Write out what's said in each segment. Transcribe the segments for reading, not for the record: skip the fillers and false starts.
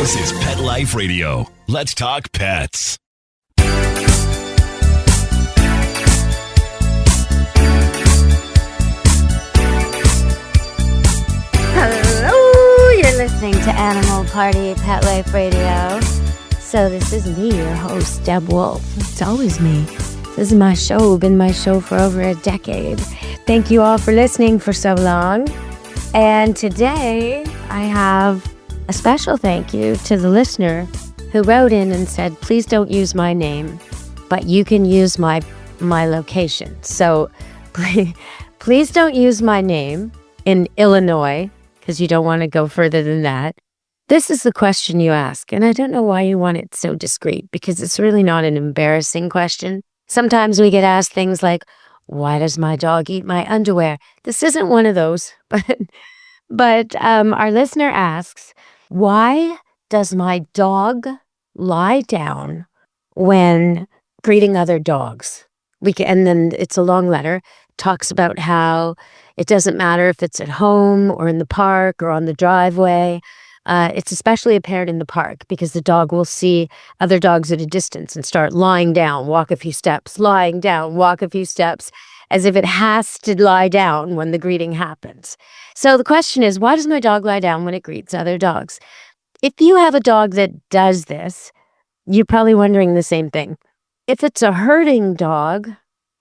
This is Pet Life Radio. Let's talk pets. Hello, you're listening to Animal Party Pet Life Radio. So this is me, your host, Deb Wolfe. It's always me. This is my show, been my show for over a decade. Thank you all for listening for so long. And today I have a special thank you to the listener who wrote in and said, please don't use my name, but you can use my location. So please don't use my name in Illinois, because you don't want to go further than that. This is the question you ask, and I don't know why you want it so discreet, because it's really not an embarrassing question. Sometimes we get asked things like, why does my dog eat my underwear? This isn't one of those, but our listener asks, why does my dog lie down when greeting other dogs? And then it's a long letter, talks about how it doesn't matter if it's at home or in the park or on the driveway. It's especially apparent in the park because the dog will see other dogs at a distance and start lying down, walk a few steps, lying down, walk a few steps, as if it has to lie down when the greeting happens. So the question is, why does my dog lie down when it greets other dogs? If you have a dog that does this, you're probably wondering the same thing. If it's a herding dog,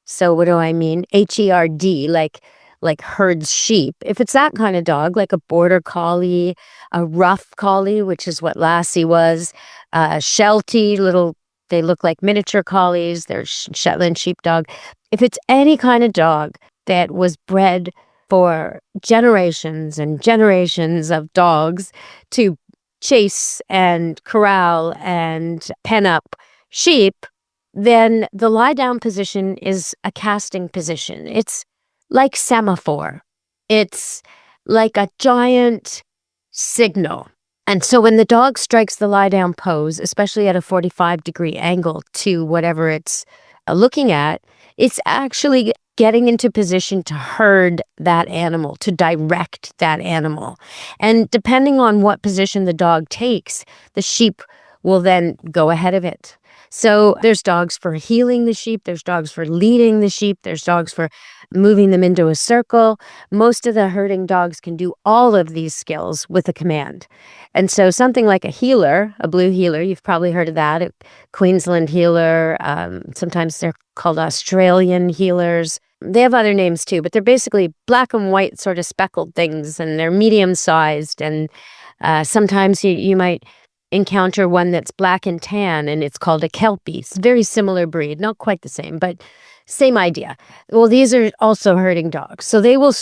so what do I mean? H-E-R-D, like herds sheep. If it's that kind of dog, like a border collie, a rough collie, which is what Lassie was, Sheltie, they look like miniature collies, they're Shetland sheepdog. If it's any kind of dog that was bred for generations and generations of dogs to chase and corral and pen up sheep, then the lie down position is a casting position. It's like semaphore. It's like a giant signal. And so when the dog strikes the lie down pose, especially at a 45-degree angle to whatever it's looking at, it's actually getting into position to herd that animal, to direct that animal. And depending on what position the dog takes, the sheep will then go ahead of it. So there's dogs for heeling the sheep, there's dogs for leading the sheep, there's dogs for moving them into a circle. Most of the herding dogs can do all of these skills with a command. And so something like a heeler, a blue heeler, you've probably heard of that, a Queensland heeler, sometimes they're called Australian heelers. They have other names too, but they're basically black and white sort of speckled things, and they're medium-sized, and sometimes you might encounter one that's black and tan, and it's called a Kelpie. It's a very similar breed, not quite the same, but same idea. Well, these are also herding dogs. So they will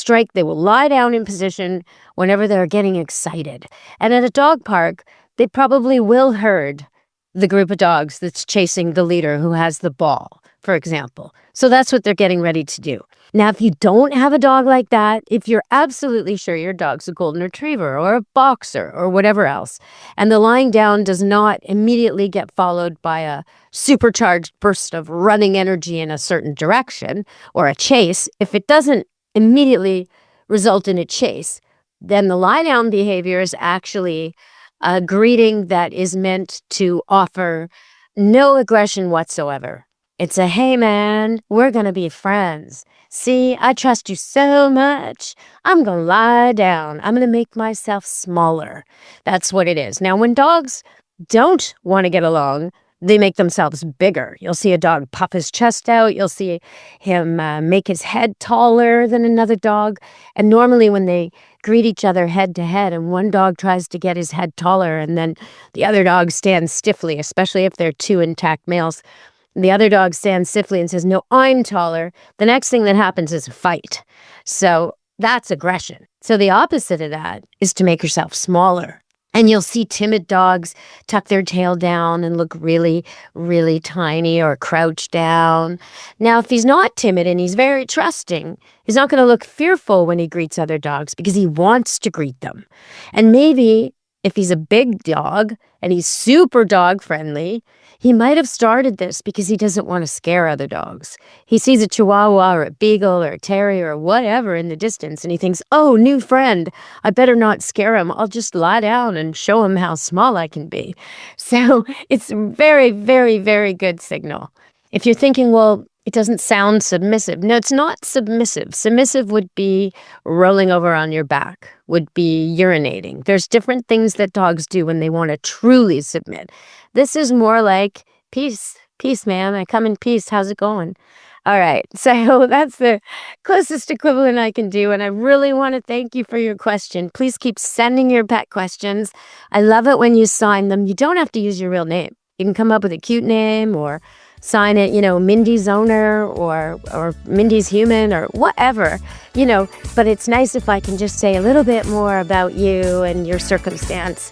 lie down in position whenever they're getting excited. And at a dog park, they probably will herd the group of dogs that's chasing the leader who has the ball, for example. So that's what they're getting ready to do. Now, if you don't have a dog like that, if you're absolutely sure your dog's a golden retriever or a boxer or whatever else, and the lying down does not immediately get followed by a supercharged burst of running energy in a certain direction or a chase, if it doesn't immediately result in a chase, then the lie down behavior is actually a greeting that is meant to offer no aggression whatsoever. It's a, hey man, we're going to be friends. See, I trust you so much. I'm going to lie down. I'm going to make myself smaller. That's what it is. Now, when dogs don't want to get along, they make themselves bigger. You'll see a dog puff his chest out. You'll see him make his head taller than another dog. And normally when they greet each other head to head and one dog tries to get his head taller and then the other dog stands stiffly, especially if they're two intact males, the other dog stands stiffly and says, no, I'm taller. The next thing that happens is a fight. So that's aggression. So the opposite of that is to make yourself smaller. And you'll see timid dogs tuck their tail down and look really, really tiny or crouch down. Now, if he's not timid and he's very trusting, he's not going to look fearful when he greets other dogs because he wants to greet them. And maybe if he's a big dog and he's super dog friendly, he might have started this because he doesn't want to scare other dogs. He sees a Chihuahua or a Beagle or a Terrier or whatever in the distance, and he thinks, oh, new friend, I better not scare him. I'll just lie down and show him how small I can be. So it's a very, very, very good signal. If you're thinking, well, it doesn't sound submissive. No, it's not submissive. Submissive would be rolling over on your back, would be urinating. There's different things that dogs do when they want to truly submit. This is more like, peace, man. I come in peace. How's it going? All right. So that's the closest equivalent I can do. And I really want to thank you for your question. Please keep sending your pet questions. I love it when you sign them. You don't have to use your real name. You can come up with a cute name or sign it, Mindy's owner or Mindy's human or whatever, but it's nice if I can just say a little bit more about you and your circumstance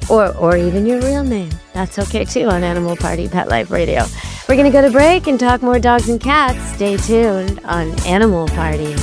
or even your real name. That's okay too on Animal Party Pet Life Radio. We're going to go to break and talk more dogs and cats. Stay tuned on Animal Party.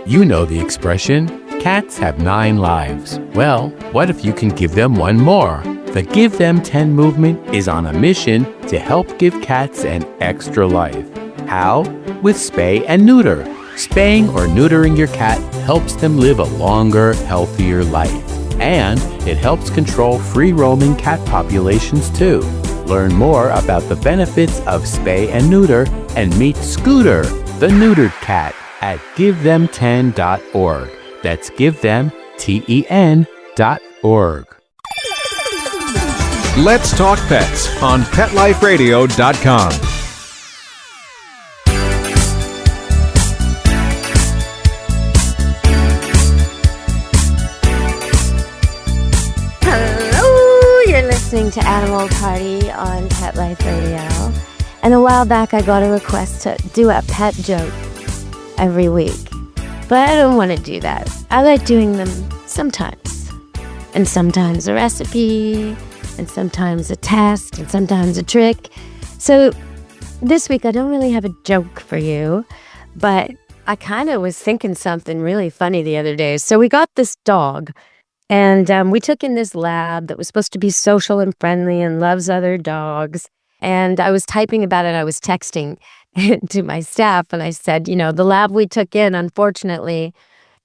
You know the expression, cats have 9 lives. Well, what if you can give them one more? The Give Them 10 movement is on a mission to help give cats an extra life. How? With spay and neuter. Spaying or neutering your cat helps them live a longer, healthier life. And it helps control free-roaming cat populations too. Learn more about the benefits of spay and neuter and meet Scooter, the neutered cat, at GiveThem10.org. That's GiveThem10.org. Let's Talk Pets on PetLifeRadio.com. Hello, you're listening to Animal Party on Pet Life Radio. And a while back I got a request to do a pet joke every week. But I don't want to do that. I like doing them sometimes. And sometimes a recipe, and sometimes a test, and sometimes a trick. So this week I don't really have a joke for you, but I kind of was thinking something really funny the other day. So we got this dog, and we took in this lab that was supposed to be social and friendly and loves other dogs. And I was typing about it. I was texting to my staff, and I said, the lab we took in, unfortunately,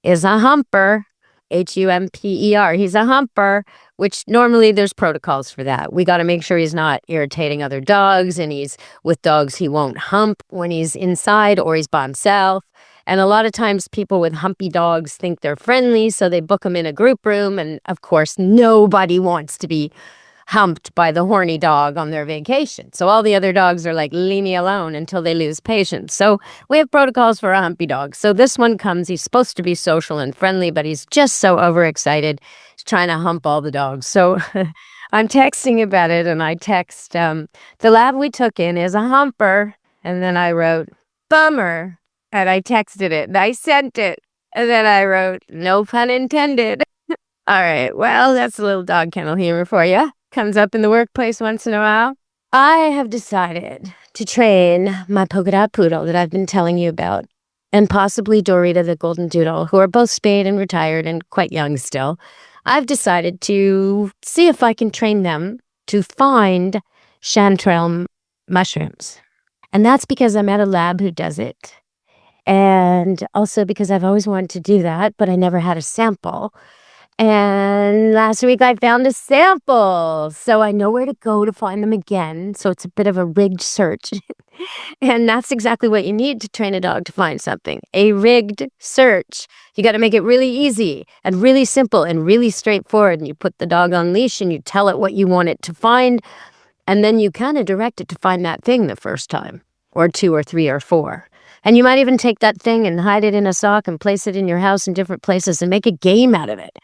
is a humper, Humper. He's a humper, which normally there's protocols for that. We got to make sure he's not irritating other dogs, and he's with dogs he won't hump when he's inside or he's by himself. And a lot of times people with humpy dogs think they're friendly, so they book them in a group room. And of course, nobody wants to be humped by the horny dog on their vacation. So all the other dogs are like, leave me alone until they lose patience. So we have protocols for a humpy dog. So this one comes, he's supposed to be social and friendly, but he's just so overexcited. He's trying to hump all the dogs. So I'm texting about it, and I text, the lab we took in is a humper. And then I wrote, bummer. And I texted it, and I sent it. And then I wrote, no pun intended. All right, well, that's a little dog kennel humor for you. Comes up in the workplace once in a while. I have decided to train my polka dot poodle that I've been telling you about, and possibly Dorita the golden doodle, who are both spayed and retired and quite young still. I've decided to see if I can train them to find chanterelle mushrooms. And that's because I'm at a lab who does it. And also because I've always wanted to do that, but I never had a sample. And last week I found a sample, so I know where to go to find them again. So it's a bit of a rigged search. And that's exactly what you need to train a dog to find something, a rigged search. You got to make it really easy and really simple and really straightforward. And you put the dog on leash and you tell it what you want it to find. And then you kind of direct it to find that thing the first time, or 2 or 3 or 4. And you might even take that thing and hide it in a sock and place it in your house in different places and make a game out of it.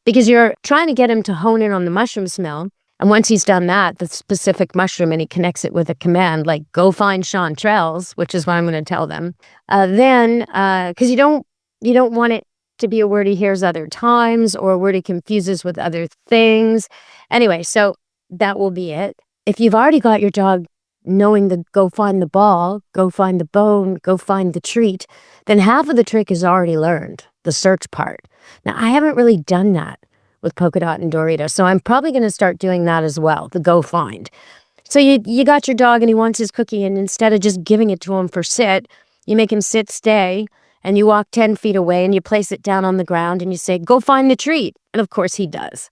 Because you're trying to get him to hone in on the mushroom smell. And once he's done that, the specific mushroom, and he connects it with a command like, go find chanterelles, which is what I'm going to tell them. Because you don't want it to be a word he hears other times or a word he confuses with other things. Anyway, so that will be it. If you've already got your dog knowing the go find the ball, go find the bone, go find the treat, then half of the trick is already learned, the search part. Now, I haven't really done that with Polka Dot and Dorito, so I'm probably going to start doing that as well, the go find. So you got your dog and he wants his cookie, and instead of just giving it to him for sit, you make him sit, stay, and you walk 10 feet away and you place it down on the ground and you say, go find the treat. And of course he does,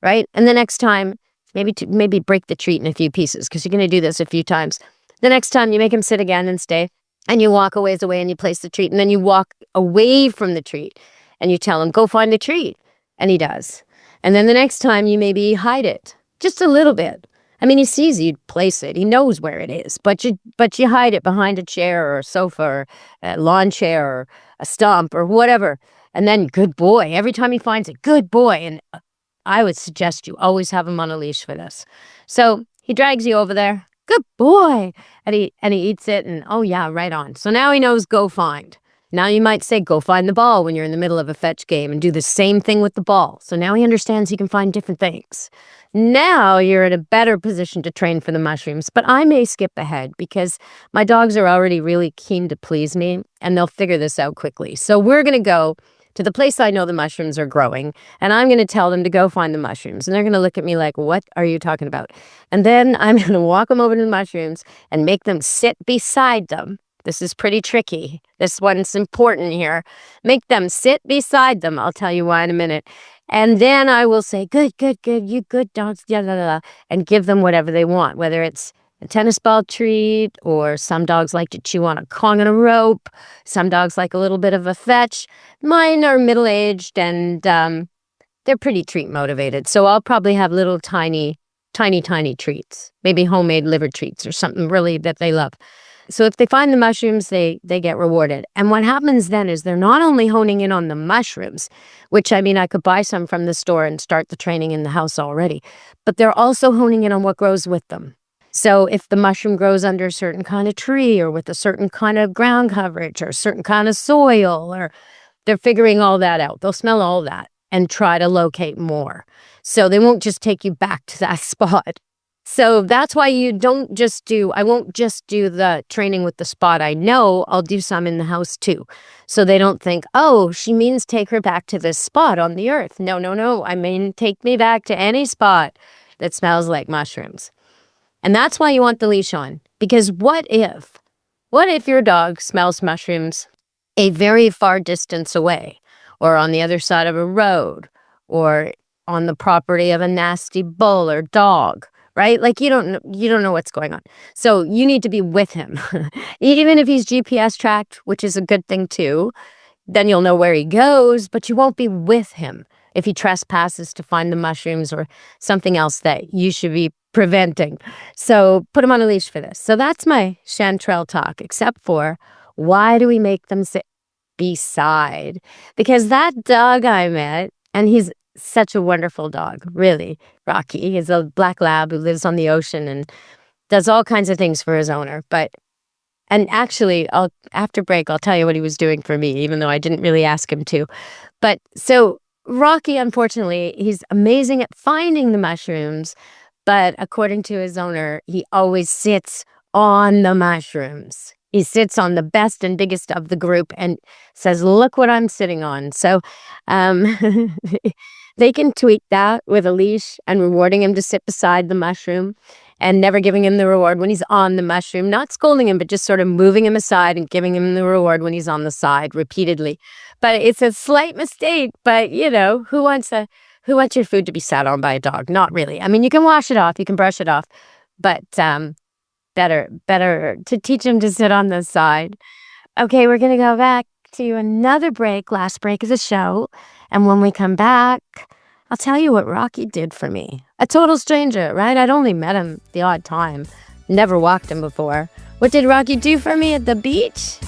right? And the next time, maybe break the treat in a few pieces, because you're going to do this a few times. The next time you make him sit again and stay, and you walk a ways away and you place the treat, and then you walk away from the treat and you tell him, go find the treat. And he does. And then the next time you maybe hide it just a little bit. I mean, he sees you place it. He knows where it is, but you hide it behind a chair or a sofa or a lawn chair or a stump or whatever. And then, good boy, every time he finds it, good boy. And I would suggest you always have him on a leash for this. So he drags you over there, good boy, and he eats it, and oh yeah, right on. So now he knows go find. Now you might say go find the ball when you're in the middle of a fetch game, and do the same thing with the ball. So now he understands he can find different things. Now you're in a better position to train for the mushrooms, but I may skip ahead because my dogs are already really keen to please me, and they'll figure this out quickly. So we're going to go to the place I know the mushrooms are growing, and I'm going to tell them to go find the mushrooms. And they're going to look at me like, what are you talking about? And then I'm going to walk them over to the mushrooms and make them sit beside them. This is pretty tricky. This one's important here. Make them sit beside them. I'll tell you why in a minute. And then I will say, good, you good dogs, and give them whatever they want, whether it's a tennis ball treat, or some dogs like to chew on a Kong and a rope. Some dogs like a little bit of a fetch. Mine are middle-aged, and they're pretty treat motivated. So I'll probably have little tiny treats, maybe homemade liver treats or something really that they love. So if they find the mushrooms, they get rewarded. And what happens then is they're not only honing in on the mushrooms, which, I mean, I could buy some from the store and start the training in the house already, but they're also honing in on what grows with them. So if the mushroom grows under a certain kind of tree, or with a certain kind of ground coverage, or a certain kind of soil, or they're figuring all that out. They'll smell all that and try to locate more. So they won't just take you back to that spot. So that's why I won't just do the training with the spot I know. I'll do some in the house too. So they don't think, oh, she means take her back to this spot on the earth. No. I mean, take me back to any spot that smells like mushrooms. And that's why you want the leash on. Because what if your dog smells mushrooms a very far distance away, or on the other side of a road, or on the property of a nasty bull or dog? Right? Like you don't know what's going on. So you need to be with him. Even if he's GPS tracked, which is a good thing too, then you'll know where he goes, but you won't be with him if he trespasses to find the mushrooms or something else that you should be preventing. So put him on a leash for this. So that's my chanterelle talk, except for why do we make them sit beside? Because that dog I met, and he's such a wonderful dog, really. Rocky. He's a black lab who lives on the ocean and does all kinds of things for his owner. And actually, after break, I'll tell you what he was doing for me, even though I didn't really ask him to. But so Rocky, unfortunately, he's amazing at finding the mushrooms, but according to his owner, he always sits on the mushrooms. He sits on the best and biggest of the group and says, look what I'm sitting on. So they can tweak that with a leash and rewarding him to sit beside the mushroom and never giving him the reward when he's on the mushroom, not scolding him, but just sort of moving him aside and giving him the reward when he's on the side repeatedly. But it's a slight mistake, but who wants your food to be sat on by a dog? Not really. I mean, you can wash it off, you can brush it off, but better to teach him to sit on the side. Okay, we're going to go back to another break, last break of the show. And when we come back, I'll tell you what Rocky did for me. A total stranger, right? I'd only met him the odd time. Never walked him before. What did Rocky do for me at the beach?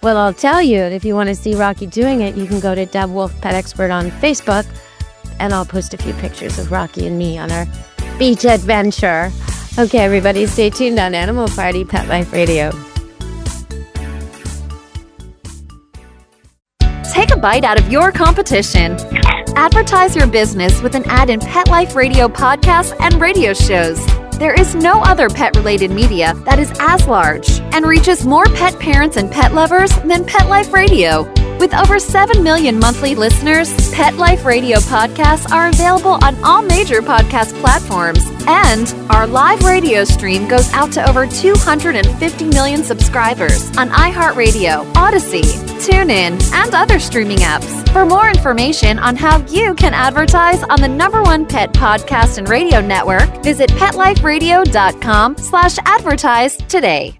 Well, I'll tell you. If you want to see Rocky doing it, you can go to Deb Wolfe Pet Expert on Facebook, and I'll post a few pictures of Rocky and me on our beach adventure. Okay, everybody, stay tuned on Animal Party Pet Life Radio. Take a bite out of your competition. Advertise your business with an ad in Pet Life Radio podcasts and radio shows. There is no other pet-related media that is as large and reaches more pet parents and pet lovers than Pet Life Radio. With over 7 million monthly listeners, Pet Life Radio podcasts are available on all major podcast platforms. And our live radio stream goes out to over 250 million subscribers on iHeartRadio, Odyssey, TuneIn, and other streaming apps. For more information on how you can advertise on the #1 pet podcast and radio network, visit PetLifeRadio.com/advertise today.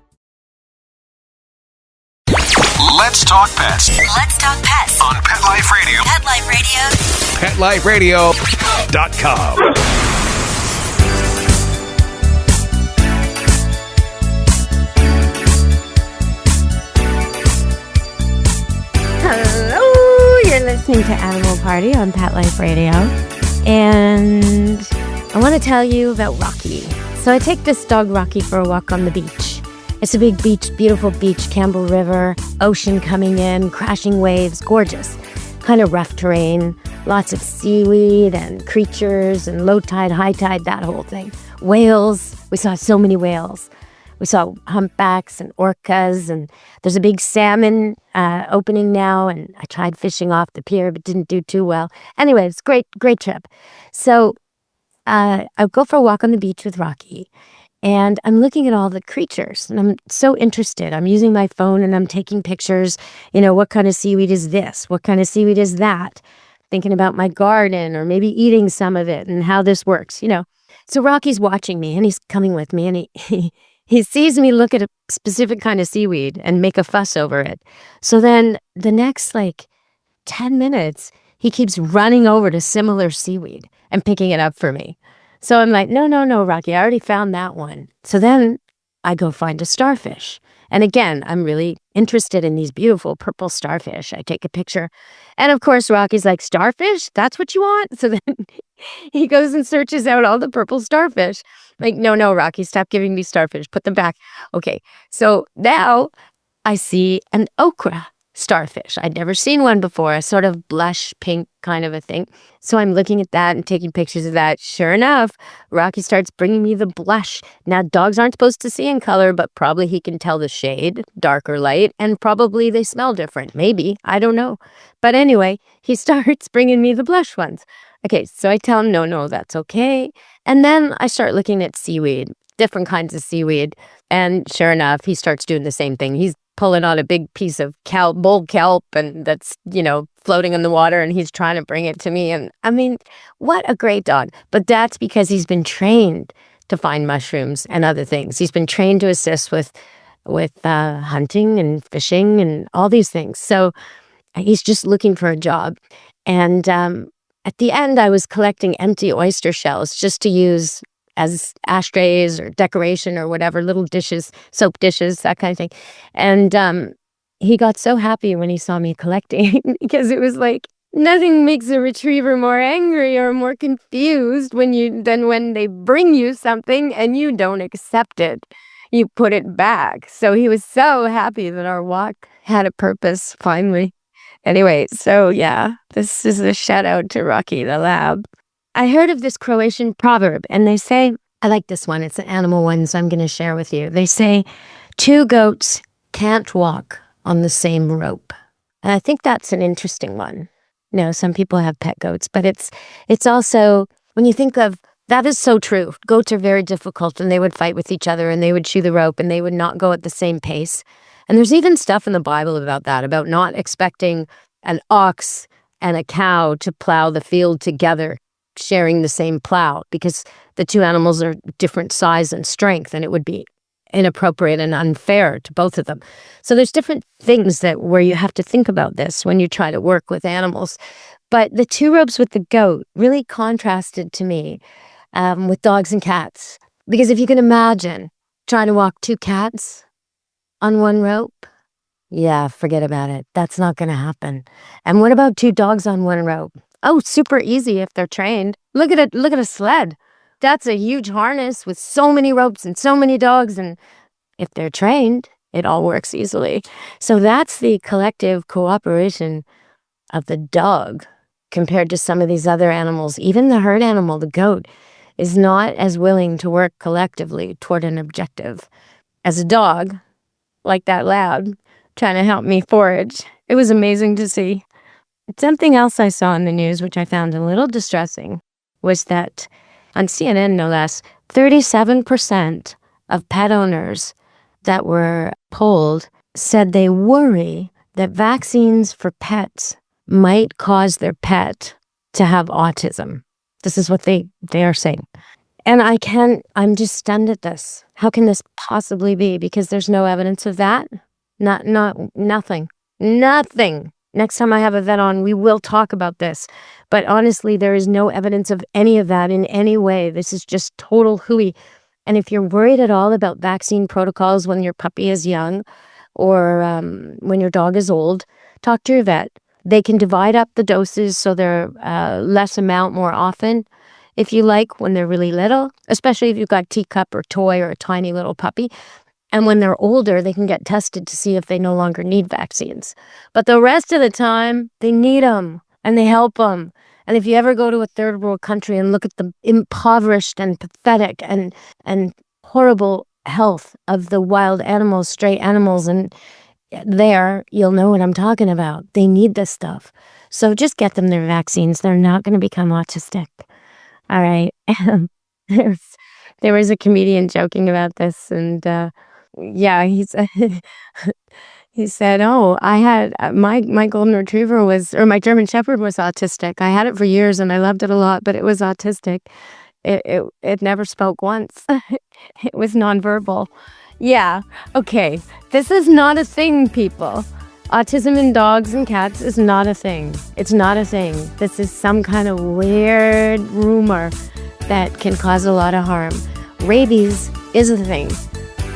Let's talk pets Let's talk pets on Pet Life Radio. Pet Life Radio. PetLifeRadio.com. Hello, you're listening to Animal Party on Pet Life Radio, and I want to tell you about Rocky. So I take this dog Rocky for a walk on the beach. It's a big beach, beautiful beach, Campbell River, ocean coming in, crashing waves, gorgeous. Kind of rough terrain, lots of seaweed and creatures and low tide, high tide, that whole thing. Whales, we saw so many whales. We saw humpbacks and orcas, and there's a big salmon opening now, and I tried fishing off the pier, but didn't do too well. Anyway, it's great trip. So I go for a walk on the beach with Rocky, and I'm looking at all the creatures, and I'm so interested. I'm using my phone, and I'm taking pictures. You know, what kind of seaweed is this? What kind of seaweed is that? Thinking about my garden, or maybe eating some of it, and how this works, you know. So Rocky's watching me, and he's coming with me, and he sees me look at a specific kind of seaweed and make a fuss over it. So then the next 10 minutes, he keeps running over to similar seaweed and picking it up for me. So I'm like, no, Rocky, I already found that one. So then I go find a starfish. And again, I'm really interested in these beautiful purple starfish. I take a picture. And of course, Rocky's like, starfish? That's what you want? So then he goes and searches out all the purple starfish. Like, no, Rocky, stop giving me starfish. Put them back. Okay. So now I see an okra starfish. I'd never seen one before, a sort of blush pink kind of a thing. So I'm looking at that and taking pictures of that. Sure enough, Rocky starts bringing me the blush. Now, dogs aren't supposed to see in color, but probably he can tell the shade, dark or light, and probably they smell different. Maybe. I don't know. But anyway, he starts bringing me the blush ones. Okay, so I tell him, no, that's okay. And then I start looking at seaweed, different kinds of seaweed. And sure enough, he starts doing the same thing. He's pulling on a big piece of bull kelp, and that's, floating in the water, and he's trying to bring it to me. And I mean, what a great dog. But that's because he's been trained to find mushrooms and other things. He's been trained to assist with hunting and fishing and all these things. So he's just looking for a job. And at the end, I was collecting empty oyster shells just to use as ashtrays or decoration or whatever, little dishes, soap dishes, that kind of thing. And he got so happy when he saw me collecting because it was like, nothing makes a retriever more angry or more confused than when they bring you something and you don't accept it. You put it back. So he was so happy that our walk had a purpose finally. Anyway, so yeah, this is a shout out to Rocky the lab. I heard of this Croatian proverb, and they say, I like this one, it's an animal one, so I'm going to share with you. They say, 2 goats can't walk on the same rope. And I think that's an interesting one. Some people have pet goats, but it's also, when you think of, that is so true. Goats are very difficult, and they would fight with each other, and they would chew the rope, and they would not go at the same pace. And there's even stuff in the Bible about that, about not expecting an ox and a cow to plow the field together, sharing the same plow, because the 2 animals are different size and strength, and it would be inappropriate and unfair to both of them. So there's different things where you have to think about this when you try to work with animals. But the 2 ropes with the goat really contrasted to me with dogs and cats. Because if you can imagine trying to walk 2 cats on 1 rope, yeah, forget about it. That's not going to happen. And what about 2 dogs on 1 rope? Oh, super easy if they're trained. Look at it. Look at a sled. That's a huge harness with so many ropes and so many dogs. And if they're trained, it all works easily. So that's the collective cooperation of the dog compared to some of these other animals. Even the herd animal, the goat, is not as willing to work collectively toward an objective as a dog, like that lab, trying to help me forage. It was amazing to see. Something else I saw in the news, which I found a little distressing, was that on CNN, no less, 37% of pet owners that were polled said they worry that vaccines for pets might cause their pet to have autism. This is what they are saying. And I'm just stunned at this. How can this possibly be? Because there's no evidence of that. Nothing. Next time I have a vet on, we will talk about this. But honestly, there is no evidence of any of that in any way. This is just total hooey. And if you're worried at all about vaccine protocols when your puppy is young or when your dog is old, talk to your vet. They can divide up the doses so they're less amount more often, if you like, when they're really little, especially if you've got teacup or toy or a tiny little puppy. And when they're older, they can get tested to see if they no longer need vaccines. But the rest of the time, they need them and they help them. And if you ever go to a third world country and look at the impoverished and pathetic and horrible health of the wild animals, stray animals, and there, you'll know what I'm talking about. They need this stuff. So just get them their vaccines. They're not going to become autistic. All right. There was a comedian joking about this, and he said, "Oh, I had my golden retriever or my German Shepherd was autistic. I had it for years, and I loved it a lot, but it was autistic. It never spoke once. It was nonverbal." Yeah. Okay. This is not a thing, people. Autism in dogs and cats is not a thing. It's not a thing. This is some kind of weird rumor that can cause a lot of harm. Rabies is a thing.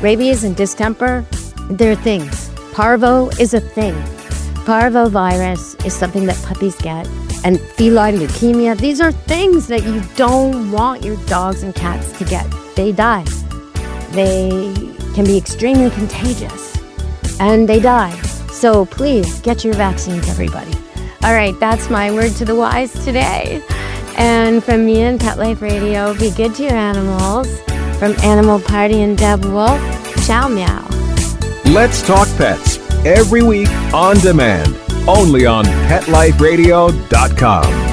Rabies and distemper, they're things. Parvo is a thing. Parvovirus is something that puppies get. And feline leukemia, these are things that you don't want your dogs and cats to get. They die. They can be extremely contagious. And they die. So please, get your vaccines, everybody. All right, that's my word to the wise today. And from me and Pet Life Radio, be good to your animals. From Animal Party and Deb Wolfe, ciao meow. Let's Talk Pets, every week on demand, only on PetLifeRadio.com.